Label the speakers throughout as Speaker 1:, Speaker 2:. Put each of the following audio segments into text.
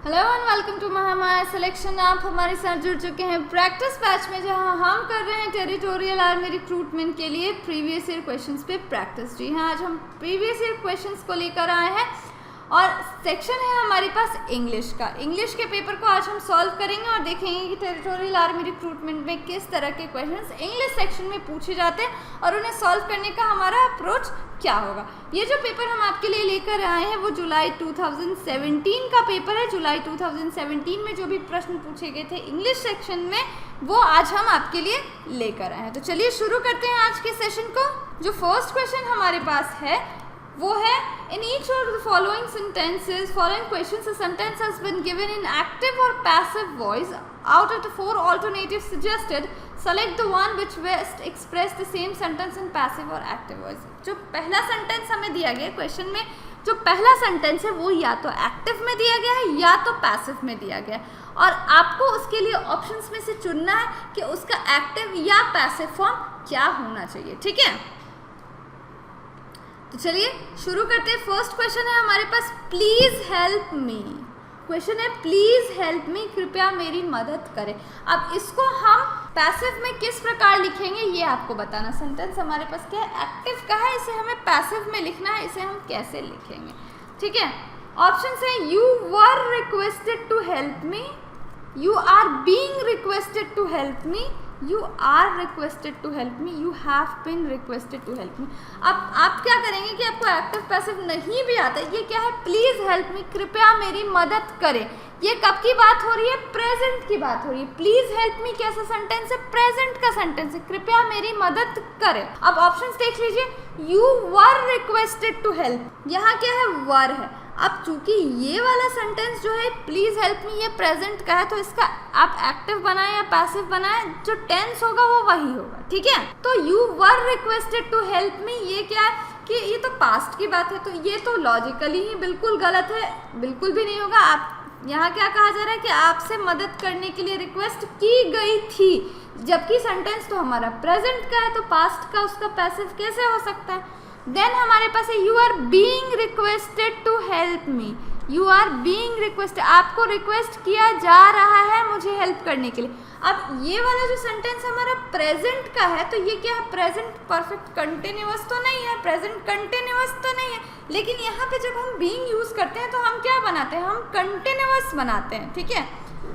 Speaker 1: Hello and welcome to Mahamaya selection. आप हमारे साथ जुड़ चुके हैं प्रैक्टिस बैच में, जहां हम कर रहे हैं टेरिटोरियल आर्मी रिक्रूटमेंट के लिए प्रीवियस ईयर क्वेश्चंस पे प्रैक्टिस। जी हाँ, आज हम प्रीवियस ईयर क्वेश्चंस को लेकर आए हैं और सेक्शन है हमारे पास इंग्लिश का। इंग्लिश के पेपर को आज हम सॉल्व करेंगे और देखेंगे कि टेरिटोरियल आर्मी रिक्रूटमेंट में किस तरह के क्वेश्चंस इंग्लिश सेक्शन में पूछे जाते हैं और उन्हें सॉल्व करने का हमारा अप्रोच क्या होगा। ये जो पेपर हम आपके लिए लेकर आए हैं वो जुलाई 2017 का पेपर है। जुलाई 2017 में जो भी प्रश्न पूछे गए थे इंग्लिश सेक्शन में वो आज हम आपके लिए लेकर आए हैं। तो चलिए शुरू करते हैं आज के सेशन को। जो फर्स्ट क्वेश्चन हमारे पास है वो है, in each of the following sentences following questions a sentence has been given in active और passive voice. Out of the 4 alternatives suggested, select the one which best express the same sentence in passive or active voice। जो पहला sentence हमें दिया गया question में, जो पहला sentence है वो या तो एक्टिव में दिया गया है या तो पैसिव में दिया गया है और आपको उसके लिए ऑप्शंस में से चुनना है कि उसका एक्टिव या पैसिव फॉर्म क्या होना चाहिए। ठीक है, तो चलिए शुरू करते हैं। फर्स्ट क्वेश्चन है हमारे पास, प्लीज हेल्प मी। क्वेश्चन है प्लीज हेल्प मी, कृपया मेरी मदद करें। अब इसको हम पैसिव में किस प्रकार लिखेंगे ये आपको बताना। सेंटेंस हमारे पास क्या है, एक्टिव का है, इसे हमें पैसिव में लिखना है। इसे हम कैसे लिखेंगे? ठीक है, ऑप्शन है, you were requested to help me, you are being requested to help me, you are requested to help me, you have been requested to help me. अब आप क्या करेंगे कि आपको एक्टिव पैसिव नहीं भी आता है। ये क्या है, प्लीज हेल्प मी, कृपया मेरी मदद करें। ये कब की बात हो रही है? प्रेजेंट की बात हो रही है। प्लीज हेल्प मी कैसा सेंटेंस है? प्रेजेंट का सेंटेंस है, कृपया मेरी मदद करें। अब ऑप्शंस देख लीजिए, you were requested to help, यहाँ क्या है, वर है। अब चूंकि ये वाला सेंटेंस जो है प्लीज हेल्प मी ये प्रेजेंट का है, तो इसका आप एक्टिव बनाएं या पैसिव बनाएं, जो टेंस होगा वो वही होगा। ठीक है, तो you were requested to help me ये क्या है कि ये तो पास्ट की बात है, तो ये तो लॉजिकली ही बिल्कुल गलत है, बिल्कुल भी नहीं होगा। आप यहाँ क्या कहा जा रहा है कि आपसे मदद करने के लिए रिक्वेस्ट की गई थी, जबकि सेंटेंस तो हमारा प्रेजेंट का है, तो पास्ट का उसका पैसिव कैसे हो सकता है? देन हमारे पास है, you are being requested to help me, you are being requested, आपको रिक्वेस्ट किया जा रहा है मुझे हेल्प करने के लिए। अब ये वाला जो सेंटेंस हमारा प्रेजेंट का है, तो ये क्या है, प्रेजेंट परफेक्ट कंटिन्यूअस तो नहीं है, प्रेजेंट कंटिन्यूअस तो नहीं है, लेकिन यहाँ पे जब हम बीइंग यूज करते हैं तो हम क्या बनाते हैं, हम कंटिन्यूअस बनाते हैं। ठीक है,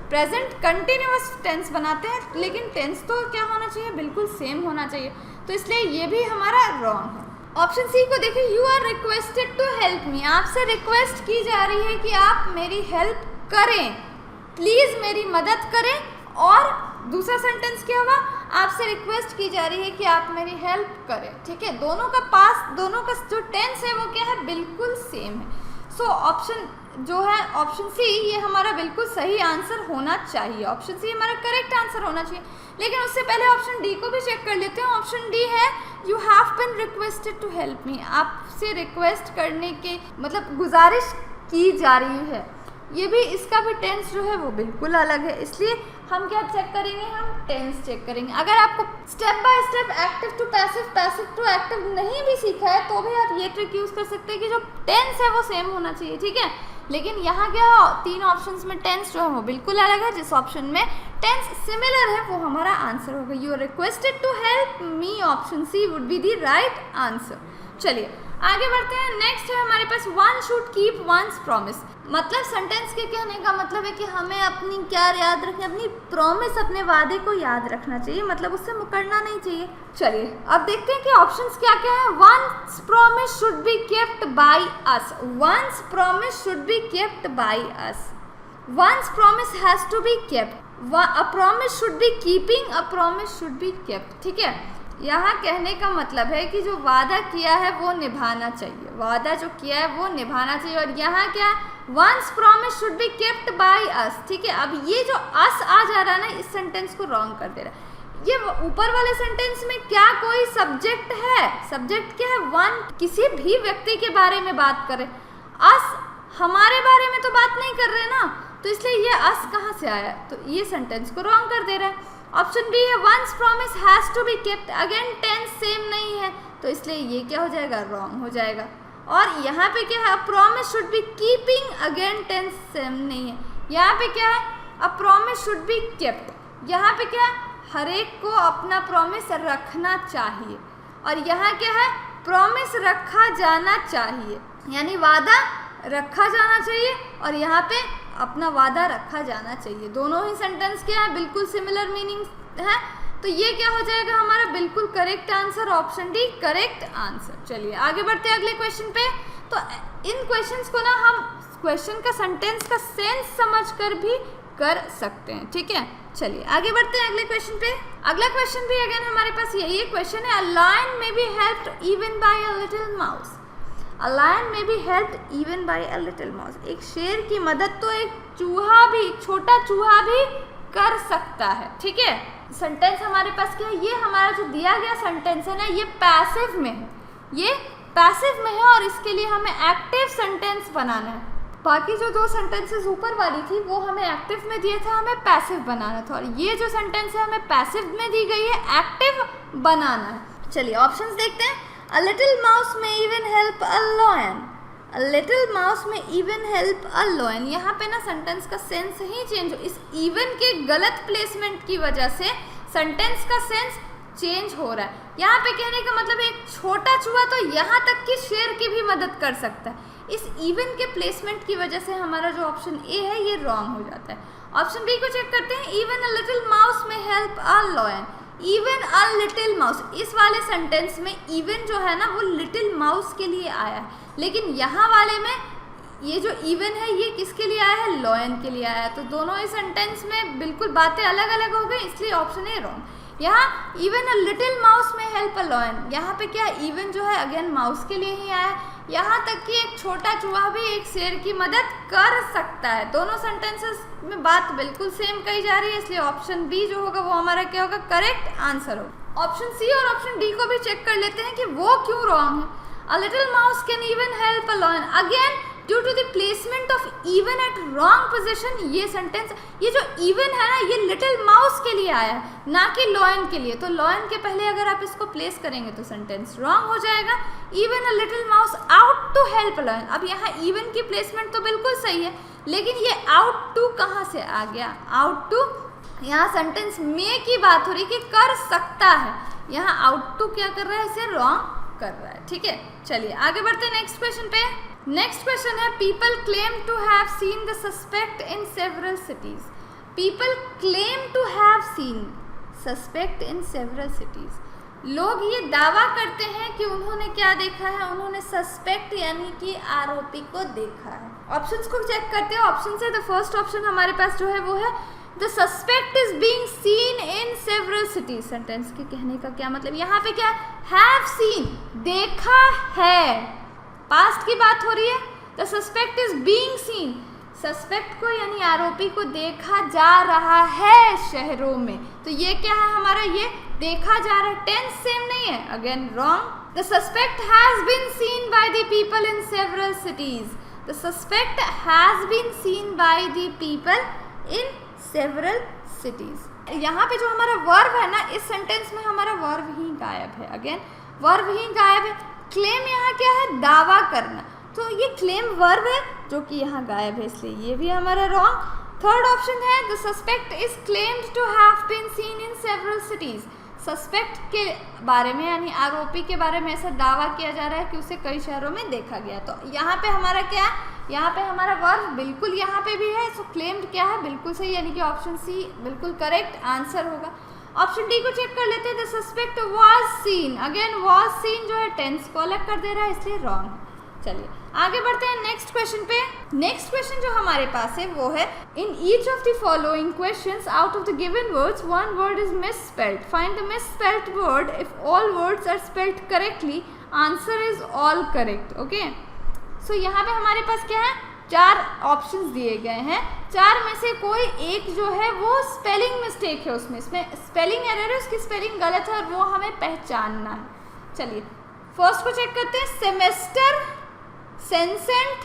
Speaker 1: प्रेजेंट कंटिन्यूअस टेंस बनाते हैं, लेकिन टेंस तो क्या होना चाहिए, बिल्कुल सेम होना चाहिए, तो इसलिए ये भी हमारा रॉन्ग है। ऑप्शन सी को देखिए, you are requested to help me, आपसे रिक्वेस्ट की जा रही है कि आप मेरी हेल्प करें, प्लीज मेरी मदद करें। और दूसरा सेंटेंस क्या होगा, आपसे रिक्वेस्ट की जा रही है कि आप मेरी हेल्प करें। ठीक है, दोनों का पास, दोनों का जो टेंस है वो क्या है, बिल्कुल सेम है। सो ऑप्शन जो है ऑप्शन सी ये हमारा बिल्कुल सही आंसर होना चाहिए। ऑप्शन सी हमारा करेक्ट आंसर होना चाहिए, लेकिन उससे पहले ऑप्शन डी को भी चेक कर लेते हैं। ऑप्शन डी है, you have been requested to help me, आपसे रिक्वेस्ट करने के मतलब गुजारिश की जा रही है, ये भी इसका भी टेंस जो है वो बिल्कुल अलग है, इसलिए हम क्या चेक करेंगे, हम टेंस चेक करेंगे। अगर आपको step by step active to passive, passive to active नहीं भी सीखा है तो भी आप ये ट्रिक यूज कर सकते हैं कि जो टेंस है वो सेम होना चाहिए। ठीक है, लेकिन यहाँ क्या है, 3 ऑप्शंस में टेंस जो है वो बिल्कुल अलग है। जिस ऑप्शन में टेंस सिमिलर है वो हमारा आंसर होगा। You are requested to help me, option C would be the right answer. चलिए आगे बढ़ते हैं। नेक्स्ट है हमारे पास, one should keep one's promise. मतलब सेंटेंस के कहने का मतलब है कि हमें अपनी क्या याद रखनी, अपनी प्रॉमिस, अपने वादे को याद रखना चाहिए, मतलब उससे मुकरना नहीं चाहिए। चलिए अब देखते हैं कि ऑप्शंस क्या क्या है। Once promise should be kept by us, once promise should be kept by us, once promise has to be kept, a promise should be keeping, a promise should be kept. ठीक है, यहाँ कहने का मतलब है कि जो वादा किया है वो निभाना चाहिए, वादा जो किया है वो निभाना चाहिए। और यहाँ क्या, once promise should be kept by us. ठीक है, अब ये जो अस आ जा रहा है ना, इस सेंटेंस को रॉन्ग कर दे रहा है। ये ऊपर वाले सेंटेंस में क्या कोई सब्जेक्ट है? सब्जेक्ट क्या है, वन, किसी भी व्यक्ति के बारे में बात करें। अस हमारे बारे में तो बात नहीं कर रहे ना, तो इसलिए ये अस कहाँ से आया, तो ये सेंटेंस को रॉन्ग कर दे रहा है। ऑप्शन बी है, once promise has to be kept, again tense same नहीं है, तो इसलिए ये क्या हो जाएगा, रॉन्ग हो जाएगा। और यहाँ पे क्या है, promise should be keeping, again tense same नहीं है, यहाँ पे क्या है, a promise should be kept, यहाँ पे क्या है, हर एक को अपना प्रॉमिस रखना चाहिए, और यहाँ क्या है, प्रॉमिस रखा जाना चाहिए, यानी वादा रखा जाना चाहिए, और यहाँ पे अपना वादा रखा जाना चाहिए। दोनों ही सेंटेंस क्या है, बिल्कुल सिमिलर मीनिंग है, तो ये क्या हो जाएगा हमारा बिल्कुल correct answer, option D correct answer. चलिए आगे बढ़ते हैं अगले क्वेश्चन पे। तो इन क्वेश्चंस को ना हम क्वेश्चन का सेंटेंस का सेंस समझकर भी कर सकते हैं, ठीक है। चलिए आगे बढ़ते हैं अगले क्वेश्चन पे। अगला क्वेश्चन भी अगेन हमारे पास यही क्वेश्चन है, a lion may be helped even by a little mouse. A lion may be helped even by a little mouse, एक शेर की मदद तो एक चूहा भी, छोटा चूहा भी कर सकता है, ठीक है। सेंटेंस हमारे पास क्या है, ये हमारा जो दिया गया सेंटेंस है ना, ये पैसिव में है, ये पैसिव में है, और इसके लिए हमें एक्टिव सेंटेंस बनाना है। बाकी जो दो सेंटेंसेस ऊपर वाली थी वो हमें एक्टिव में दिया था, हमें पैसिव बनाना था, और ये जो सेंटेंस है हमें पैसिव में दी गई है, एक्टिव बनाना है। चलिए ऑप्शंस देखते हैं। A little mouse may even help a lion. A little mouse may even help a lion. यहाँ पे ना सेंटेंस का सेंस ही चेंज हो, इस इवन के गलत प्लेसमेंट की वजह से सेंटेंस का सेंस चेंज हो रहा है। यहाँ पे कहने का मतलब एक छोटा चूहा तो यहाँ तक कि शेर की भी मदद कर सकता है। इस इवन के प्लेसमेंट की वजह से हमारा जो ऑप्शन ए है ये रॉन्ग हो जाता है। ऑप्शन बी को चेक करते हैं। Even a little mouse may help a lion. Even a little mouse, इस वाले सेंटेंस में इवन जो है ना वो लिटिल माउस के लिए आया है, लेकिन यहाँ वाले में ये जो इवन है ये किसके लिए आया है, लॉयन के लिए आया है। तो दोनों ही सेंटेंस में बिल्कुल बातें अलग अलग हो गई, इसलिए ऑप्शन ए रॉन्ग। यहाँ even a little mouse may help a lion, यहाँ पे क्या इवन जो है अगेन माउस के लिए ही आया है। यहाँ तक कि एक छोटा चूहा भी एक शेर की मदद कर सकता है। दोनों सेंटेंसेस में बात बिल्कुल सेम कही जा रही है, इसलिए ऑप्शन बी जो होगा वो हमारा क्या होगा, करेक्ट आंसर होगा। ऑप्शन सी और ऑप्शन डी को भी चेक कर लेते हैं कि वो क्यों रॉन्ग है। A little mouse can even help a lion, again due to the placement of even at wrong position. ये सेंटेंस, ये जो इवन है ना ये लिटिल माउस के लिए आया है, ना कि लॉयन के लिए। तो लॉयन के पहले अगर आप इसको प्लेस करेंगे तो सेंटेंस रॉन्ग हो जाएगा। Even a little mouse out to help lion, अब यहाँ इवन की प्लेसमेंट तो बिल्कुल सही है, लेकिन ये आउट टू कहाँ से आ गया, आउट टू, यहाँ सेंटेंस में की बात हो रही कि कर सकता है, यहाँ आउट टू क्या कर रहा है, इसे रॉन्ग कर रहा है, ठीक है। चलिए आगे बढ़ते हैं नेक्स्ट क्वेश्चन पे। नेक्स्ट क्वेश्चन है, people claim to have seen the suspect in several cities. People claim to have seen suspect in several cities. लोग ये दावा करते हैं कि उन्होंने क्या देखा है, उन्होंने सस्पेक्ट यानी कि आरोपी को देखा है। ऑप्शंस को चेक करते हैं। ऑप्शन से द फर्स्ट ऑप्शन हमारे पास जो है वो है the suspect is being seen in several cities. Sentence के कहने का क्या मतलब, यहाँ पे क्या हैव सीन, देखा है, पास्ट की बात हो रही है। The suspect is being seen, suspect को यानी आरोपी को देखा जा रहा है शहरों में, तो ये क्या है हमारा, ये देखा जा रहा है, टेंस सेम नहीं है, again wrong. The suspect has been seen by the people in several cities. The suspect has been seen by the people in several cities. यहाँ पे जो हमारा वर्ब है ना, इस सेंटेंस में हमारा वर्ब ही गायब है, अगेन वर्ब ही गायब है। क्लेम यहाँ क्या है, दावा करना, तो ये क्लेम वर्ब है जो कि यहाँ गायब है, इसलिए ये भी हमारा रॉन्ग। थर्ड ऑप्शन है the suspect is claimed to have been seen in several cities. Suspect के बारे में यानी आरोपी के बारे में ऐसा दावा किया जा रहा है कि उसे कई शहरों में देखा गया। तो यहाँ पे हमारा क्या है, यहाँ पे हमारा वर्ब बिल्कुल यहाँ पे भी है, सो क्लेम्ड क्या है, बिल्कुल सही, यानी कि ऑप्शन सी बिल्कुल करेक्ट आंसर होगा। ऑप्शन डी को चेक कर लेते हैं। The suspect was scene, again was scene जो है टेंस को अलग कर दे रहा है, इसलिए रॉन्ग। चलिए आगे बढ़ते हैं नेक्स्ट क्वेश्चन पे। नेक्स्ट क्वेश्चन जो हमारे पास है वो है, in each of the following questions out of the given words one word is misspelled, find the misspelled word if all words are spelled correctly, answer is all correct. Okay, so यहाँ पे हमारे पास क्या है, चार options दिए गए हैं, चार में से कोई एक जो है वो स्पेलिंग मिस्टेक है, उसमें स्पेलिंग एरर है, उसकी स्पेलिंग गलत है और वो हमें पहचानना है। चलिए फर्स्ट को चेक करते हैं, सेमेस्टर, सेंसेंट,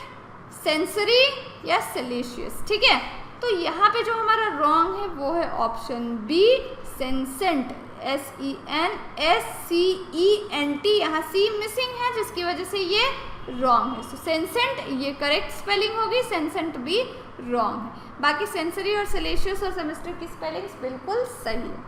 Speaker 1: सेंसरी या सेलिशियस, ठीक है। तो यहाँ पे जो हमारा रॉन्ग है वो है ऑप्शन बी, सेंसेंट, SENSCENT, यहाँ सी मिसिंग है जिसकी वजह से ये रॉन्ग है। सो सेंसेंट ये करेक्ट स्पेलिंग होगी, सेंसेंट भी रॉन्ग है। बाकी सेंसरी और सिलेशियस और सेमेस्टर की स्पेलिंग्स बिल्कुल सही है।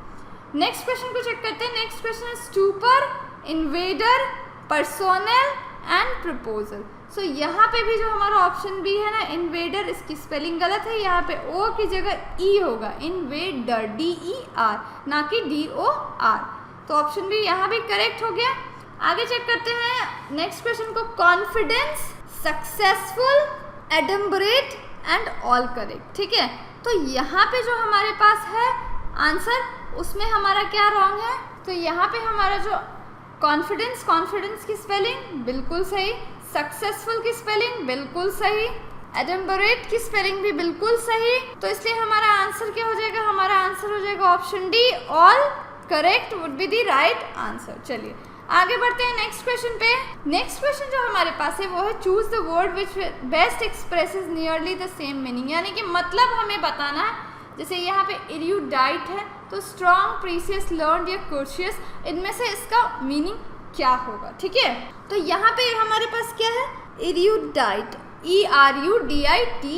Speaker 1: नेक्स्ट क्वेश्चन को चेक करते हैं। नेक्स्ट क्वेश्चन है stupor, invader, personal and proposal. So यहाँ पे भी जो हमारा ऑप्शन बी है ना, इन्वेडर, इसकी स्पेलिंग गलत है। यहाँ पे ओ की जगह ई होगा, इन्वेडर, DER, ना कि DOR। तो ऑप्शन बी यहाँ भी करेक्ट हो गया। आगे चेक करते हैं नेक्स्ट क्वेश्चन को। Confidence, successful, adumbrate and all correct. ठीक है, तो यहाँ पे जो हमारे पास है आंसर, उसमें हमारा क्या रॉन्ग है? तो यहाँ पे हमारा जो कॉन्फिडेंस, कॉन्फिडेंस की स्पेलिंग बिल्कुल सही, सक्सेसफुल की स्पेलिंग बिल्कुल सही, एडम्बरेट की स्पेलिंग भी बिल्कुल सही। तो इसलिए हमारा आंसर क्या हो जाएगा? हमारा आंसर हो जाएगा option D, all correct would be the right answer. चलिए आगे बढ़ते हैं नेक्स्ट क्वेश्चन पे। नेक्स्ट क्वेश्चन जो हमारे पास है वो है choose the word which best expresses nearly the same meaning, यानी कि मतलब हमें बताना है। जैसे यहाँ पे एरुडाइट है, तो स्ट्रॉन्ग, प्रीसियस, लर्न्ड या कोर्शियस, इनमें से इसका मीनिंग क्या होगा? ठीक है, तो यहाँ पे हमारे पास क्या है? एरुडाइट, ERUDITE,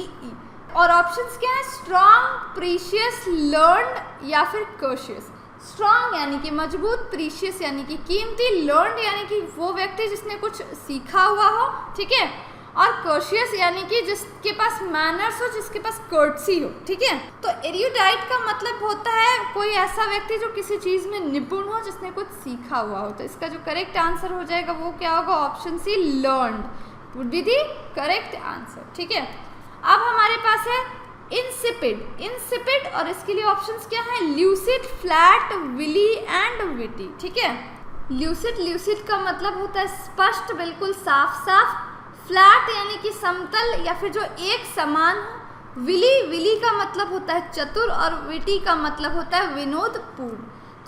Speaker 1: और ऑप्शंस क्या है? स्ट्रॉन्ग, प्रीशियस, लर्न्ड या फिर कोर्शियस। स्ट्रॉन्ग यानी कि मजबूत, प्रीशियस यानी कि कीमती, लर्न्ड यानी कि वो व्यक्ति जिसने कुछ सीखा हुआ हो, ठीक है, और कोर्शियस यानी कि जिसके पास मैनर्स हो, जिसके पास कर्टसी हो। ठीक है, तो एरुडाइट का मतलब होता है कोई ऐसा व्यक्ति जो किसी चीज में निपुण हो, जिसने कुछ सीखा हुआ हो। तो इसका जो करेक्ट आंसर हो जाएगा वो क्या होगा? Option C, learned would be the correct answer. ठीक है, अब हमारे पास है इंसिपिड, इंसिपिड, और इसके लिए ऑप्शंस क्या है? Lucid, flat, wily and witty. ठीक है, ल्यूसिड, ल्यूसिड का मतलब होता है स्पष्ट, बिल्कुल साफ साफ। फ्लैट यानी कि समतल या फिर जो एक समान हो। विली, विली का मतलब होता है चतुर, और विटी का मतलब होता है विनोदपूर्ण।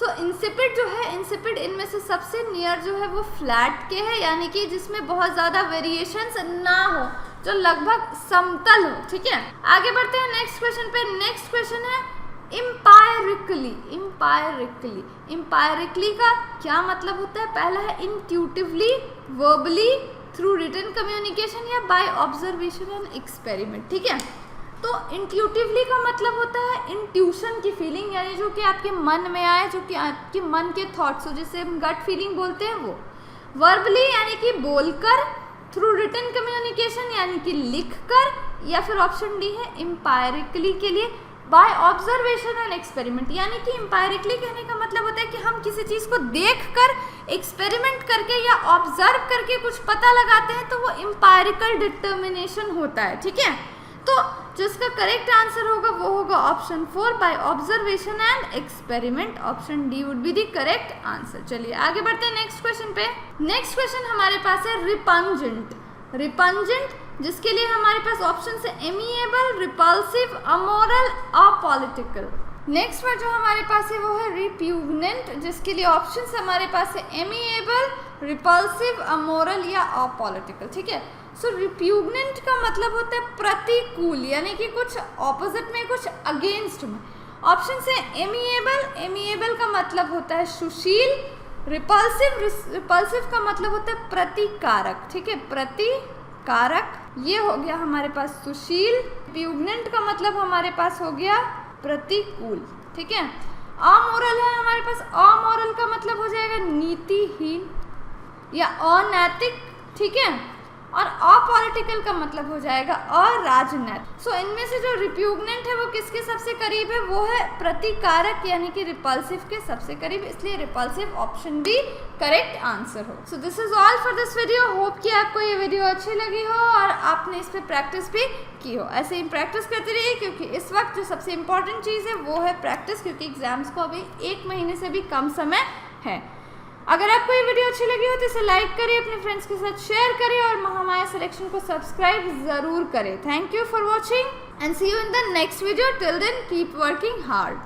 Speaker 1: तो इंसिपिड जो है, इंसिपिड इनमें से सबसे नियर जो है वो फ्लैट के है, यानी कि जिसमें बहुत ज़्यादा वेरिएशंस ना हो, जो लगभग समतल हो। ठीक है, आगे बढ़ते हैं नेक्स्ट क्वेश्चन पे। नेक्स्ट क्वेश्चन है इम्पायरिकली, इम्पायरिकली, इम्पायरिकली का क्या मतलब होता है? पहला है intuitively, verbally, through written communication या बाय ऑब्जर्वेशन एंड एक्सपेरिमेंट। ठीक है, तो इंट्यूटिवली का मतलब होता है इंट्यूशन की फीलिंग, यानी जो कि आपके मन में आए, जो कि आपके मन के थॉट्स हो, जिसे हम गट फीलिंग बोलते हैं वो। वर्बली यानी कि बोलकर, थ्रू रिटन कम्युनिकेशन यानी कि लिखकर, या फिर ऑप्शन डी है इम्पायरिकली के लिए बाय ऑब्जर्वेशन एंड एक्सपेरिमेंट, यानी कि इम्पायरिकली कहने का मतलब होता है कि हम किसी चीज़ को देखकर, एक्सपेरिमेंट करके या ऑब्जर्व करके कुछ पता लगाते हैं, तो वो इम्पायरिकल डिटर्मिनेशन होता है। ठीक है, तो जिसका करेक्ट आंसर होगा वो होगा option 4, by observation and experiment. Option D would be the correct answer. चलिए आगे बढ़ते हैं नेक्स्ट क्वेश्चन पे। नेक्स्ट क्वेश्चन हमारे पास है रिपंजेंट, रिपंजेंट, जिसके लिए हमारे पास ऑप्शन है amiable, repulsive, amoral, apolitical. Next word जो हमारे पास है वो है रिप्यूगनेंट, जिसके लिए ऑप्शन हमारे पास है एमिएबल, रिपल्सिव, अमोरल या अपॉलिटिकल। ठीक है, सो रिप्यूगनेंट का मतलब होता है प्रतिकूल, यानी कि कुछ ऑपोजिट में, कुछ अगेंस्ट में। ऑप्शन है एमिएबल, एमिएबल का मतलब होता है सुशील, रिपल्सिव, रिपल्सिव का मतलब होता है प्रतिकारक। ठीक है, प्रतिकारक, ये हो गया हमारे पास सुशील। रिप्यूगनेंट का मतलब हमारे पास हो गया प्रतिकूल। ठीक है, अमोरल है हमारे पास, अमोरल का मतलब हो जाएगा नीतिहीन या अनैतिक। ठीक है, और अपॉलिटिकल का मतलब हो जाएगा अराजनैतिक। सो इनमें से जो रिप्यूगनेंट है वो किसके सबसे करीब है? वो है प्रतिकारक, यानी कि रिपल्सिव के सबसे करीब, इसलिए repulsive option B correct answer हो। So this is all for this video. Hope कि आपको ये वीडियो अच्छी लगी हो और आपने इस पर प्रैक्टिस भी की हो। ऐसे ही प्रैक्टिस करते रहिए, क्योंकि इस वक्त जो सबसे इम्पॉर्टेंट चीज़ है वो है प्रैक्टिस, क्योंकि एग्जाम्स को अभी 1 महीने से भी कम समय है। अगर आपको ये वीडियो अच्छी लगी हो तो इसे लाइक करिए, अपने फ्रेंड्स के साथ शेयर करिए और महामाया सिलेक्शन को सब्सक्राइब ज़रूर करें। Thank you for watching and see you in the next video. Till then keep working hard.